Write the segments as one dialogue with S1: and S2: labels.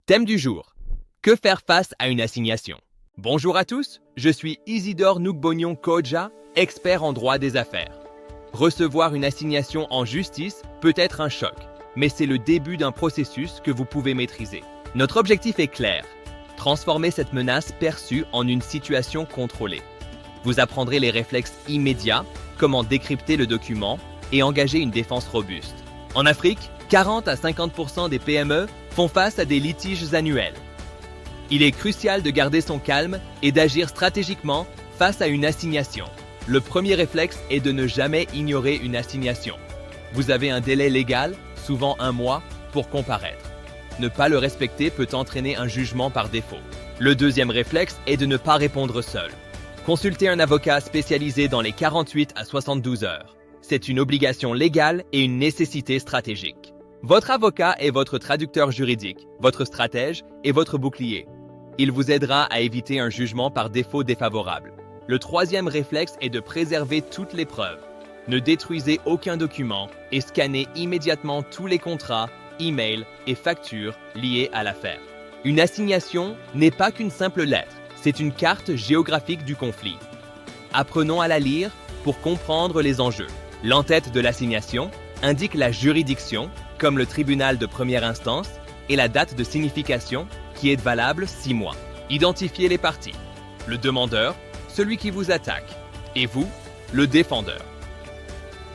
S1: Thème du jour. Que faire face à une assignation? Bonjour à tous, je suis Isidore Nugbognon Kodja, expert en droit des affaires. Recevoir une assignation en justice peut être un choc, mais c'est le début d'un processus que vous pouvez maîtriser. Notre objectif est clair, transformer cette menace perçue en une situation contrôlée. Vous apprendrez les réflexes immédiats, comment décrypter le document et engager une défense robuste. En Afrique, 40 à 50% des PME font face à des litiges annuels. Il est crucial de garder son calme et d'agir stratégiquement face à une assignation. Le premier réflexe est de ne jamais ignorer une assignation. Vous avez un délai légal, souvent 1 mois, pour comparaître. Ne pas le respecter peut entraîner un jugement par défaut. Le deuxième réflexe est de ne pas répondre seul. Consultez un avocat spécialisé dans les 48 à 72 heures. C'est une obligation légale et une nécessité stratégique. Votre avocat est votre traducteur juridique, votre stratège et votre bouclier. Il vous aidera à éviter un jugement par défaut défavorable. Le troisième réflexe est de préserver toutes les preuves. Ne détruisez aucun document et scannez immédiatement tous les contrats, emails et factures liés à l'affaire. Une assignation n'est pas qu'une simple lettre, c'est une carte géographique du conflit. Apprenons à la lire pour comprendre les enjeux. L'entête de l'assignation indique la juridiction, comme le tribunal de première instance, et la date de signification, qui est valable 6 mois. Identifiez les parties. Le demandeur, celui qui vous attaque, et vous, le défendeur.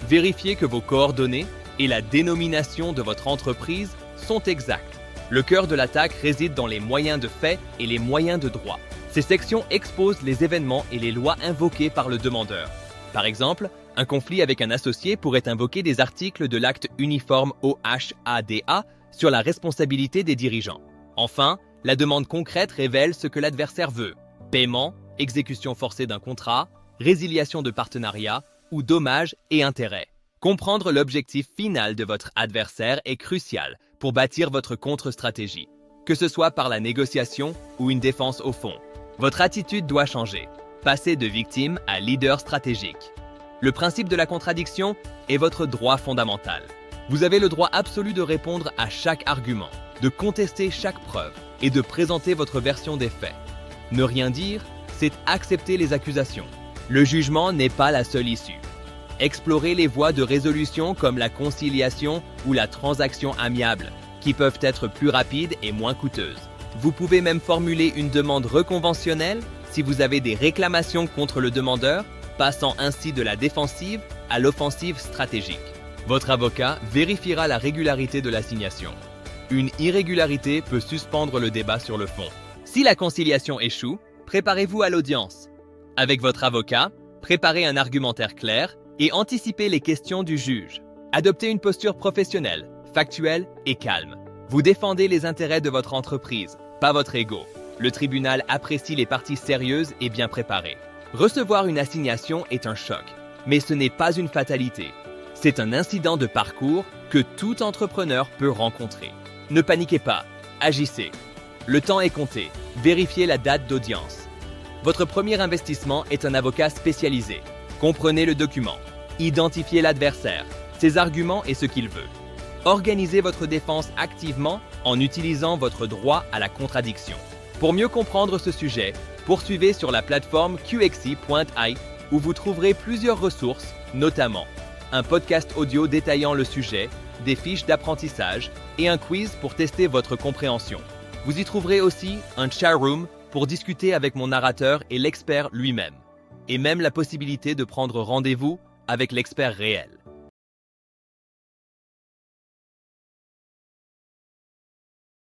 S1: Vérifiez que vos coordonnées et la dénomination de votre entreprise sont exactes. Le cœur de l'attaque réside dans les moyens de fait et les moyens de droit. Ces sections exposent les événements et les lois invoquées par le demandeur. Par exemple, un conflit avec un associé pourrait invoquer des articles de l'acte uniforme OHADA sur la responsabilité des dirigeants. Enfin, la demande concrète révèle ce que l'adversaire veut: paiement, exécution forcée d'un contrat, résiliation de partenariat ou dommages et intérêts. Comprendre l'objectif final de votre adversaire est crucial pour bâtir votre contre-stratégie, que ce soit par la négociation ou une défense au fond. Votre attitude doit changer. Passer de victime à leader stratégique. Le principe de la contradiction est votre droit fondamental. Vous avez le droit absolu de répondre à chaque argument, de contester chaque preuve et de présenter votre version des faits. Ne rien dire, c'est accepter les accusations. Le jugement n'est pas la seule issue. Explorez les voies de résolution comme la conciliation ou la transaction amiable, qui peuvent être plus rapides et moins coûteuses. Vous pouvez même formuler une demande reconventionnelle si vous avez des réclamations contre le demandeur, passant ainsi de la défensive à l'offensive stratégique. Votre avocat vérifiera la régularité de l'assignation. Une irrégularité peut suspendre le débat sur le fond. Si la conciliation échoue, préparez-vous à l'audience. Avec votre avocat, préparez un argumentaire clair et anticipez les questions du juge. Adoptez une posture professionnelle, factuelle et calme. Vous défendez les intérêts de votre entreprise, pas votre ego. Le tribunal apprécie les parties sérieuses et bien préparées. Recevoir une assignation est un choc, mais ce n'est pas une fatalité. C'est un incident de parcours que tout entrepreneur peut rencontrer. Ne paniquez pas, agissez. Le temps est compté, vérifiez la date d'audience. Votre premier investissement est un avocat spécialisé. Comprenez le document, identifiez l'adversaire, ses arguments et ce qu'il veut. Organisez votre défense activement en utilisant votre droit à la contradiction. Pour mieux comprendre ce sujet, poursuivez sur la plateforme qxi.ai où vous trouverez plusieurs ressources, notamment un podcast audio détaillant le sujet, des fiches d'apprentissage et un quiz pour tester votre compréhension. Vous y trouverez aussi un chat room pour discuter avec mon narrateur et l'expert lui-même, et même la possibilité de prendre rendez-vous avec l'expert réel.